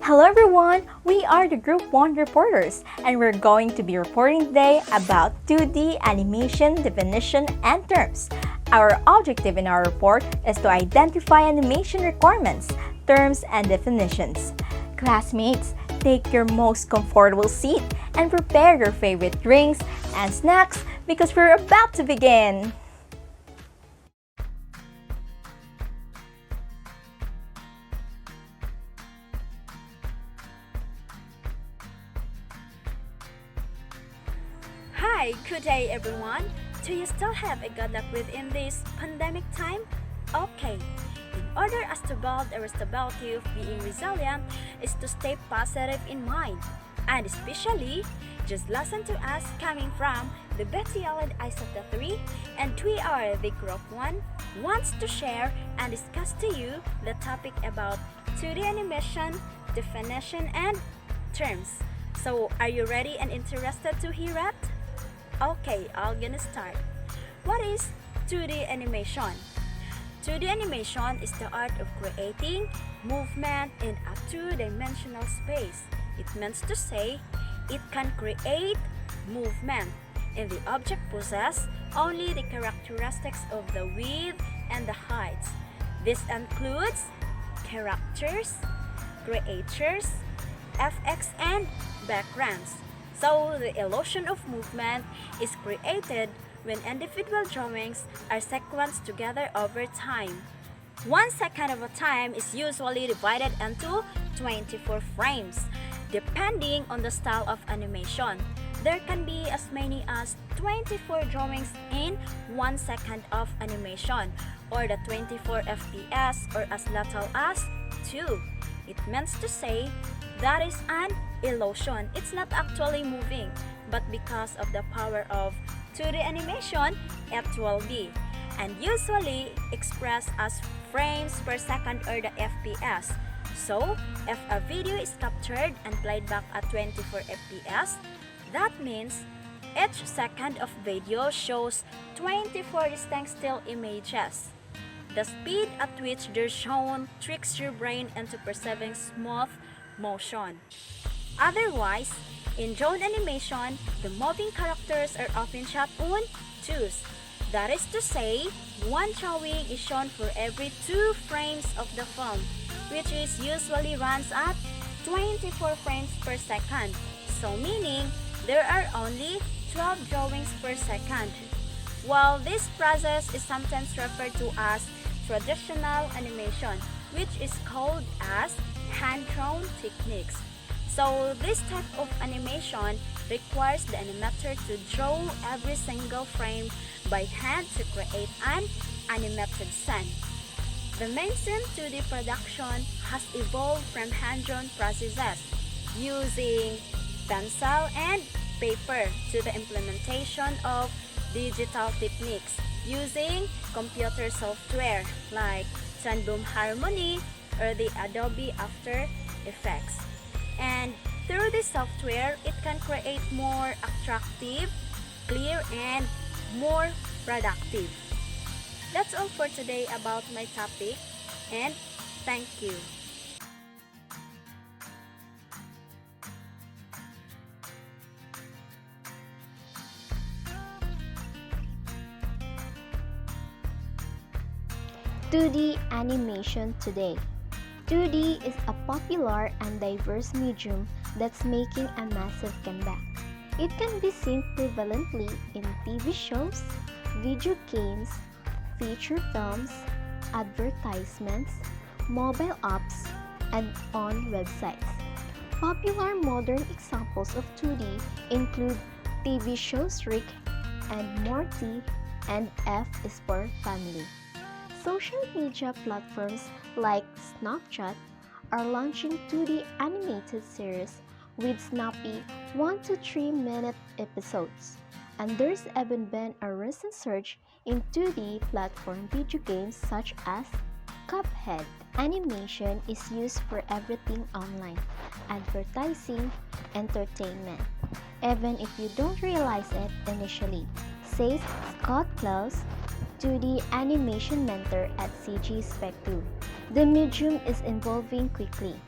Hello everyone! We are the Group 1 reporters and we're going to be reporting today about 2D animation definition and terms. Our objective in our report is to identify animation requirements, terms, and definitions. Classmates, take your most comfortable seat and prepare your favorite drinks and snacks because we're about to begin! Hi, good day everyone. Do you still have a good luck within this pandemic time? Okay. In order us to build a stability of being resilient is to stay positive in mind. And especially, just listen to us coming from the BTL and ISATA 3 and we are the Group 1 wants to share and discuss to you the topic about 2D animation, definition, and terms. So, are you ready and interested to hear it? Okay, I'm gonna start. What is 2D animation? 2D animation is the art of creating movement in a two-dimensional space. It means to say, it can create movement, and the object possesses only the characteristics of the width and the height. This includes characters, creatures, FX, and backgrounds. So, the illusion of movement is created when individual drawings are sequenced together over time. 1 second of a time is usually divided into 24 frames. Depending on the style of animation, there can be as many as 24 drawings in 1 second of animation, or the 24 FPS, or as little as 2. It means to say, that is an illusion. It's not actually moving, but because of the power of 2D animation, it will be, and usually expressed as frames per second or the FPS. So, if a video is captured and played back at 24 FPS, that means each second of video shows 24 distinct still images. The speed at which they're shown tricks your brain into perceiving smooth motion. Otherwise, in drone animation, the moving characters are often shot on twos. That is to say, one drawing is shown for every 2 frames of the film, which is usually runs at 24 frames per second. So meaning, there are only 12 drawings per second. While this process is sometimes referred to as traditional animation, which is called as hand-drawn techniques. So, this type of animation requires the animator to draw every single frame by hand to create an animated scene. The mainstream 2D production has evolved from hand-drawn processes using pencil and paper to the implementation of digital techniques using computer software like Sunboom Harmony or the Adobe After Effects. And through this software, it can create more attractive, clear, and more productive. That's all for today about my topic, and thank you. "2D animation today." 2D is a popular and diverse medium that's making a massive comeback. It can be seen prevalently in TV shows, video games, feature films, advertisements, mobile apps, and on websites. Popular modern examples of 2D include TV shows Rick and Morty and F is for Family. Social media platforms like Snapchat are launching 2D animated series with snappy 1 to 3 minute episodes. And there's even been a recent surge in 2D platform video games such as Cuphead. Animation is used for everything online: advertising, entertainment, even if you don't realize it initially, says Scott Klaus, 2D animation mentor at CG Spec 2. The medium is evolving quickly.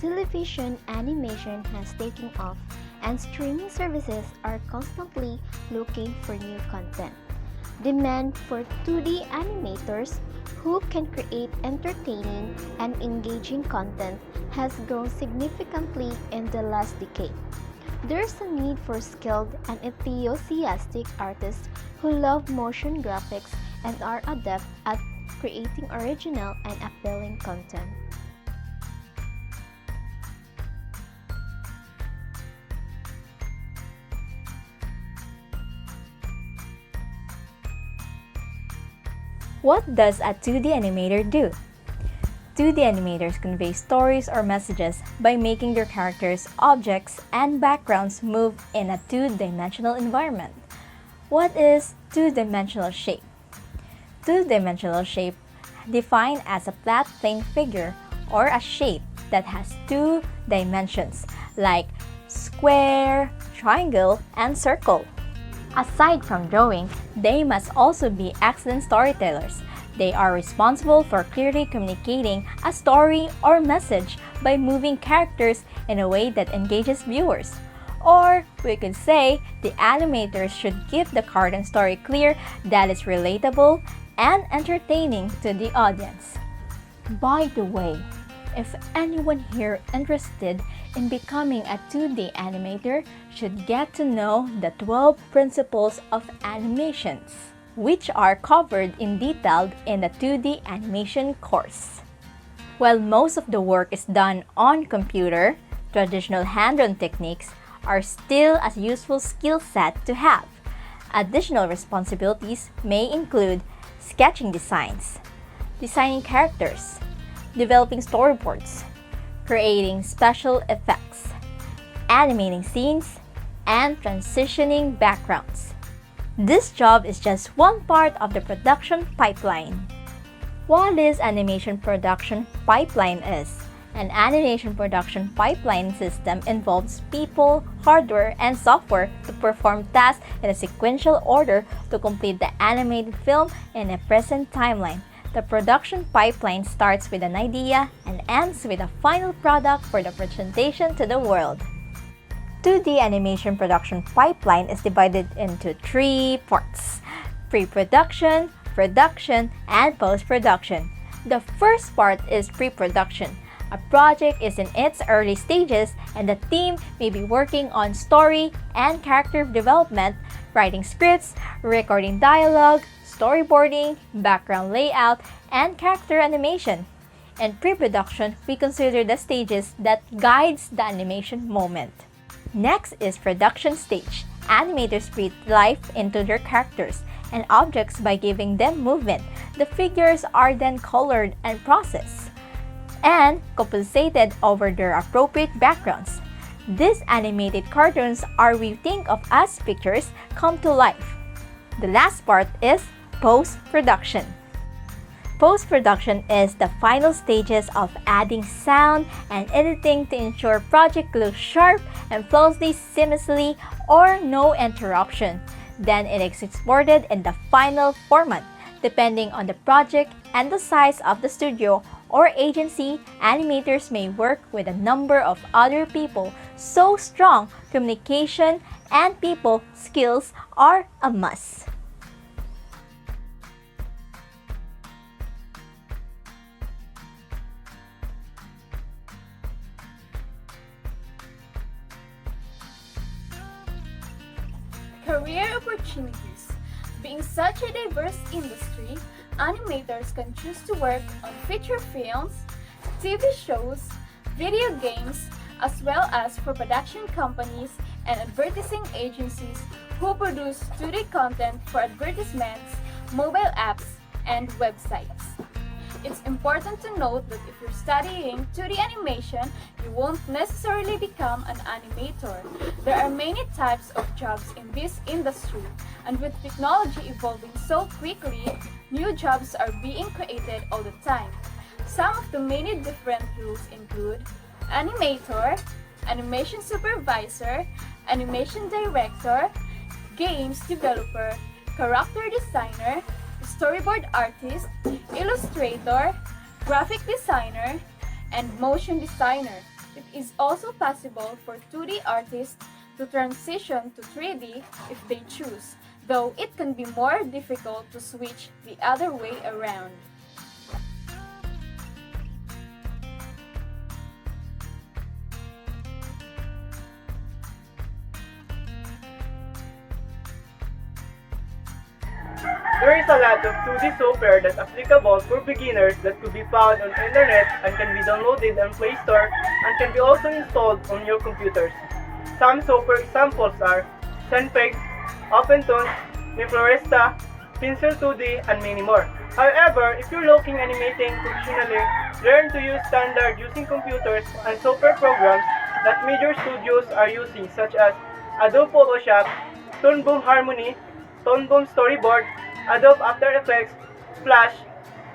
television animation has taken off, and streaming services are constantly looking for new content. Demand for 2D animators who can create entertaining and engaging content has grown significantly in the last decade. There's a need for skilled and enthusiastic artists who love motion graphics and are adept at creating original and appealing content. What does a 2D animator do? 2D animators convey stories or messages by making their characters, objects, and backgrounds move in a two-dimensional environment. What is two-dimensional shape? Two-dimensional shape defined as a flat plane figure or a shape that has two dimensions like square, triangle, and circle. Aside from drawing, they must also be excellent storytellers. They are responsible for clearly communicating a story or message by moving characters in a way that engages viewers. Or we could say the animators should keep the cartoon story clear that is relatable and entertaining to the audience. By the way, if anyone here interested in becoming a 2D animator should get to know the 12 principles of animations, which are covered in detail in the 2D animation course. While most of the work is done on computer, traditional hand-drawn techniques are still a useful skill set to have. Additional responsibilities may include sketching designs, designing characters, developing storyboards, creating special effects, animating scenes, and transitioning backgrounds. This job is just one part of the production pipeline. What is animation production pipeline is? An animation production pipeline system involves people, hardware, and software to perform tasks in a sequential order to complete the animated film in a present timeline. The production pipeline starts with an idea and ends with a final product for the presentation to the world. 2D animation production pipeline is divided into three parts: pre-production, production, and post-production. The first part is pre-production. A project is in its early stages and the team may be working on story and character development, writing scripts, recording dialogue, storyboarding, background layout, and character animation. In pre-production, we consider the stages that guides the animation moment. Next is production stage. Animators breathe life into their characters and objects by giving them movement. The figures are then colored and processed and compensated over their appropriate backgrounds. These animated cartoons are we think of as pictures come to life. The last part is post-production. Post-production is the final stages of adding sound and editing to ensure project looks sharp and flows seamlessly or no interruption. Then it is exported in the final format. Depending on the project and the size of the studio or agency, animators may work with a number of other people, so strong communication and people skills are a must. Career opportunities. Being such a diverse industry, animators can choose to work on feature films, TV shows, video games, as well as for production companies and advertising agencies who produce 2D content for advertisements, mobile apps, and websites. It's important to note that if you're studying 2D animation, you won't necessarily become an animator. There are many types of jobs in this industry, and with technology evolving so quickly, new jobs are being created all the time. Some of the many different roles include animator, animation supervisor, animation director, games developer, character designer, storyboard artist, illustrator, graphic designer, and motion designer. It is also possible for 2D artists to transition to 3D if they choose, though it can be more difficult to switch the other way around. There is a lot of 2D software that's applicable for beginners that could be found on the internet and can be downloaded on Play Store and can be also installed on your computers. Some software examples are Senpeg, OpenToon, Nifloresta, Pinsel 2D, and many more. However, if you're looking animating professionally, learn to use standard using computers and software programs that major studios are using such as Adobe Photoshop, Toon Boom Harmony, Toon Boom Storyboard, Adobe After Effects, Flash,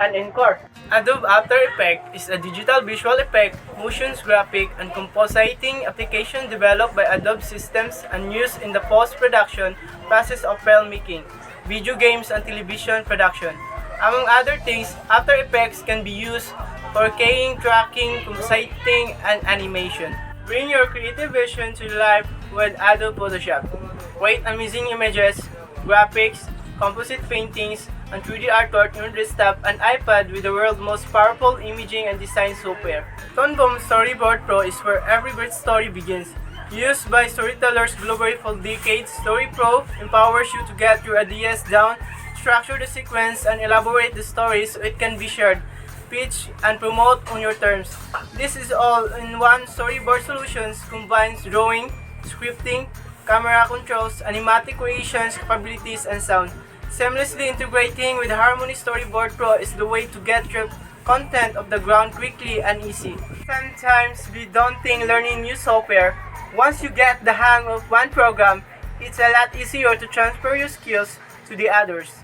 and Encore. Adobe After Effects is a digital visual effect, motion graphic, and compositing application developed by Adobe Systems and used in the post-production process of filmmaking, video games, and television production. Among other things, After Effects can be used for keying, tracking, compositing, and animation. Bring your creative vision to life with Adobe Photoshop. Create amazing images, graphics, composite paintings, and 3D artwork on your desktop and iPad with the world's most powerful imaging and design software. Toon Boom Storyboard Pro is where every great story begins. Used by storytellers globally for decades, Story Pro empowers you to get your ideas down, structure the sequence, and elaborate the story so it can be shared, pitched, and promoted on your terms. This is all in one storyboard solutions combines drawing, scripting, camera controls, animatic creations, capabilities, and sound. Seamlessly integrating with Harmony Storyboard Pro is the way to get your content off the ground quickly and easy. Sometimes be daunting learning new software. Once you get the hang of one program, it's a lot easier to transfer your skills to the others.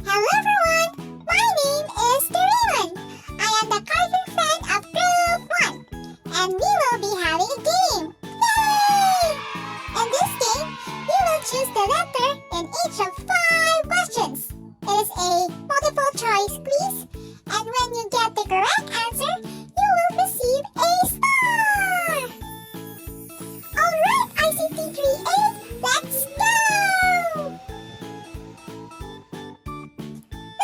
Hello everyone! My name is Doraemon. I am the cartoon friend of Group 1, and we will be having a game! Yay! In this game, we will choose the letter in each of 5 questions. It is a multiple choice quiz, and when you get the correct answer, you will receive a star! Alright, ICT 3A, let's go!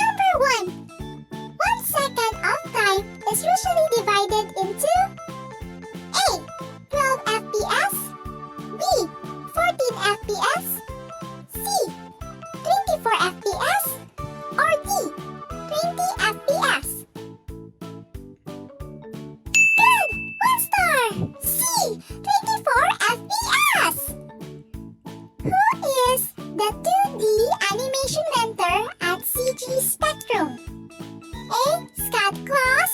Number 1. 1 second of time is usually divided into A. 12 FPS, B. 14 FPS, C. 24 FPS, or D. 20 FPS. Good! 1 star! C. 24 FPS! Who is the 2D animation mentor at CG Spectrum? A. Scott Claus,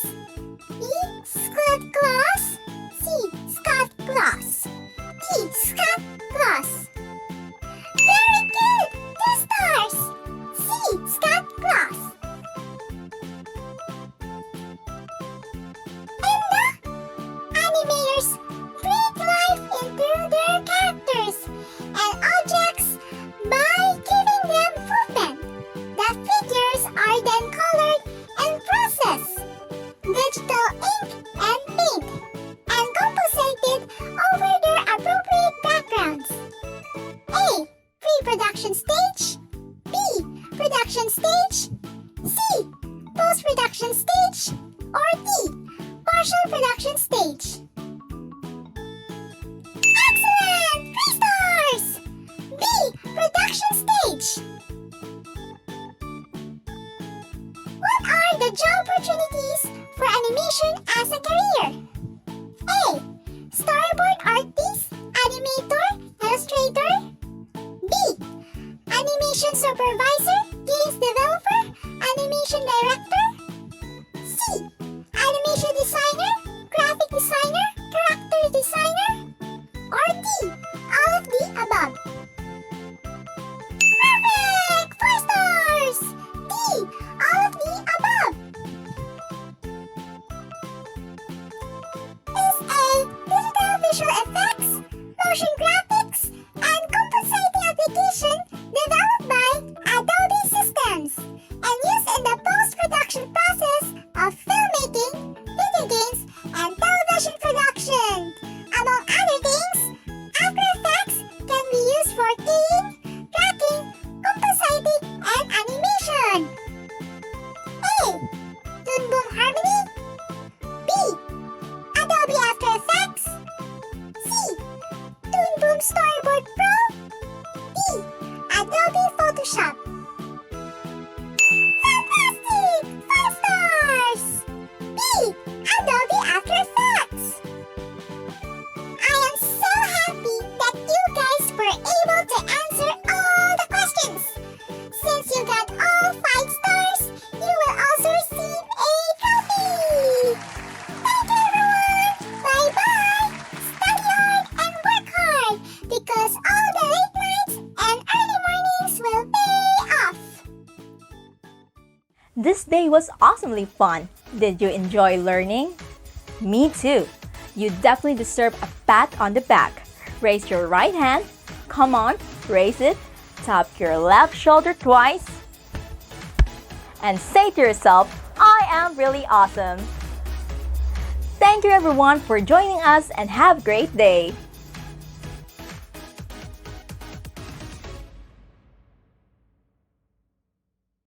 B. Scott Claus, C. Scott Claus, D. Scott Claus. Very good! 2 stars! C. Scott Claus. And the animators breathe life into their characters and objects by giving them movement. The figures are then colored and processed, digital ink and paint, and composited over their appropriate backgrounds. A. Pre-production stage, B. Production stage, C. Post-production stage, or D. Partial production stage. Excellent! 3 stars! B. Production stage. What are the job opportunities for animation as a career? A. Storyboard artist, animator, illustrator. B. Animation supervisor, games developer, animation director. C. Animation designer, graphic designer, character designer. Or D. All of the above. Perfect! 4 stars! D. All of the above. This day was awesomely fun. Did you enjoy learning? Me too. You definitely deserve a pat on the back. Raise your right hand. Come on, raise it. Tap your left shoulder twice. And say to yourself, I am really awesome. Thank you everyone for joining us and have a great day.